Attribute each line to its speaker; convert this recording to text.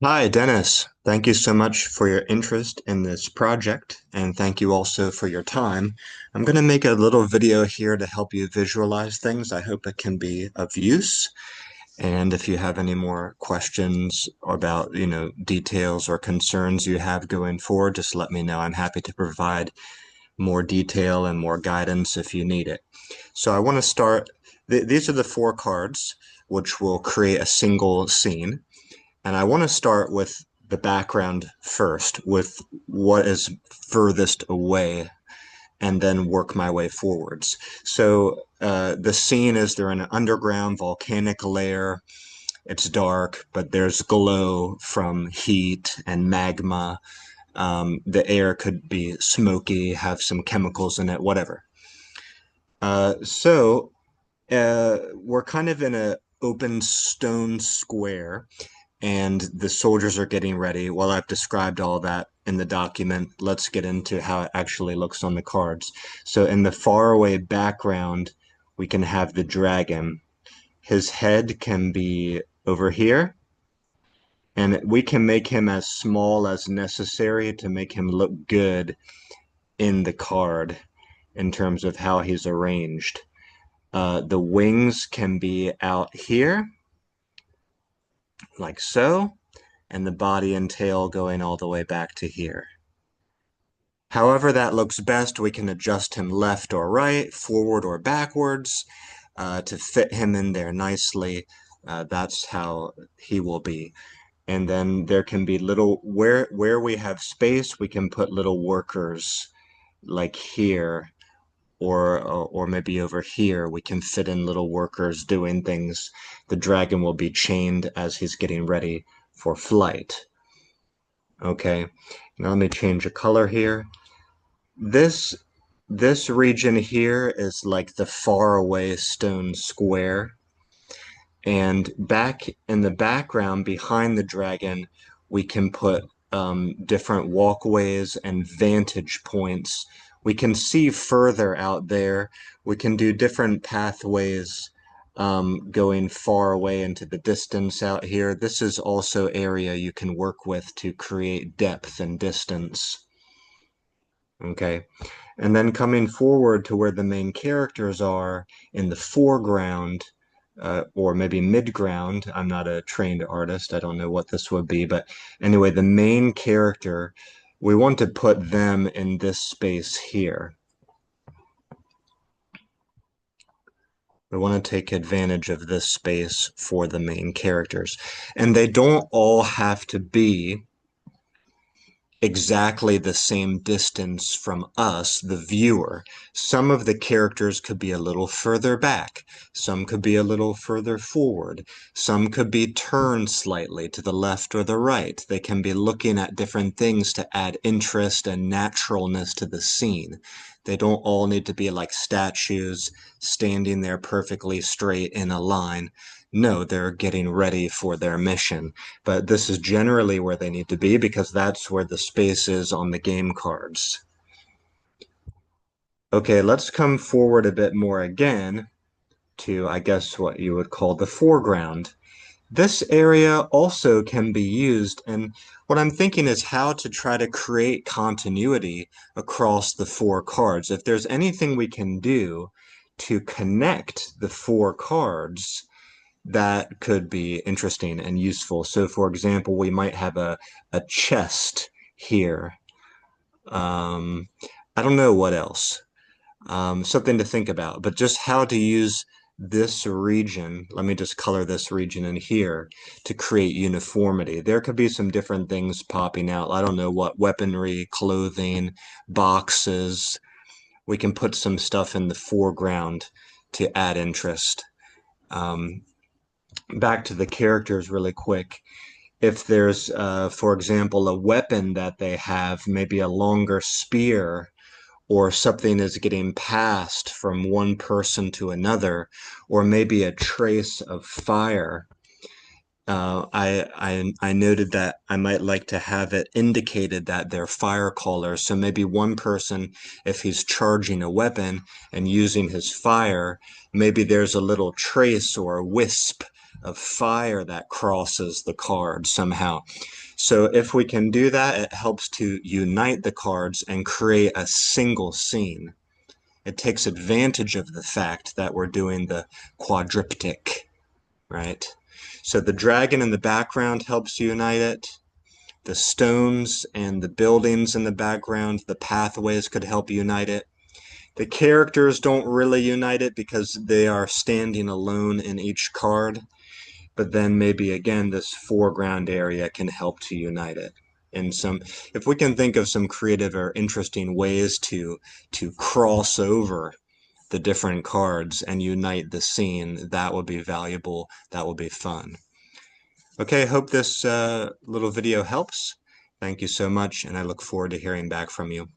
Speaker 1: Hi, Dennis. Thank you so much for your interest in this project, and thank you also for your time. I'm going to make a little video here to help you visualize things. I hope it can be of use. And if you have any more questions about, details or concerns you have going forward, just let me know. I'm happy to provide more detail and more guidance if you need it. So I want to start, these are the four cards, which will create a single scene. And I want to start with the background first, with what is furthest away, and then work my way forwards. So the scene is they're in an underground volcanic lair. It's dark, but there's glow from heat and magma. The air could be smoky, have some chemicals in it, whatever. We're kind of in an open stone square and the soldiers are getting ready. Well, I've described all that in the document. Let's get into how it actually looks on the cards. So in the faraway background, we can have the dragon. His head can be over here, and we can make him as small as necessary to make him look good in the card in terms of how he's arranged. The wings can be out here, like so, and the body and tail going all the way back to here. However that looks best, we can adjust him left or right, forward or backwards, to fit him in there nicely. That's how he will be. And then there can be little, where we have space, we can put little workers like here, or maybe over here, we can fit in little workers doing things. The dragon will be chained as he's getting ready for flight. Okay, now let me change the color here. This this region here is like the faraway stone square. And back in the background behind the dragon, we can put different walkways and vantage points. We can see further out there. We can do different pathways going far away into the distance out here. This is also area you can work with to create depth and distance. Okay. And then coming forward to where the main characters are in the foreground, or maybe mid-ground. I'm not a trained artist. I don't know what this would be. But anyway, the main character, we want to put them in this space here. We want to take advantage of this space for the main characters. And they don't all have to be exactly the same distance from us, the viewer. Some of the characters could be a little further back. Some could be a little further forward. Some could be turned slightly to the left or the right. They can be looking at different things to add interest and naturalness to the scene. They don't all need to be like statues standing there perfectly straight in a line. No, they're getting ready for their mission. But this is generally where they need to be because that's where the space is on the game cards. Okay, let's come forward a bit more again to, I guess, what you would call the foreground. This area also can be used, and what I'm thinking is how to try to create continuity across the four cards. If there's anything we can do to connect the four cards, that could be interesting and useful. So, for example, we might have a chest here. Um, I don't know what else. Something to think about, but just how to use this region. Let me just color this region in here to create uniformity. There could be some different things popping out. I don't know what weaponry, clothing, boxes. We can put some stuff in the foreground to add interest. Um, Back to the characters really quick. If there's, for example, a weapon that they have, maybe a longer spear, or something is getting passed from one person to another, or maybe a trace of fire. I noted that I might like to have it indicated that they're Firecallers. So maybe one person, if he's charging a weapon and using his fire, maybe there's a little trace or a wisp of fire that crosses the card somehow. So if we can do that, it helps to unite the cards and create a single scene. It takes advantage of the fact that we're doing the quadriptych, right? So the dragon in the background helps unite it. The stones and the buildings in the background, the pathways could help unite it. The characters don't really unite it because they are standing alone in each card, but then maybe again this foreground area can help to unite it. And if we can think of some creative or interesting ways to cross over the different cards and unite the scene, that would be valuable. That would be fun. Okay, hope this little video helps. Thank you so much, and I look forward to hearing back from you.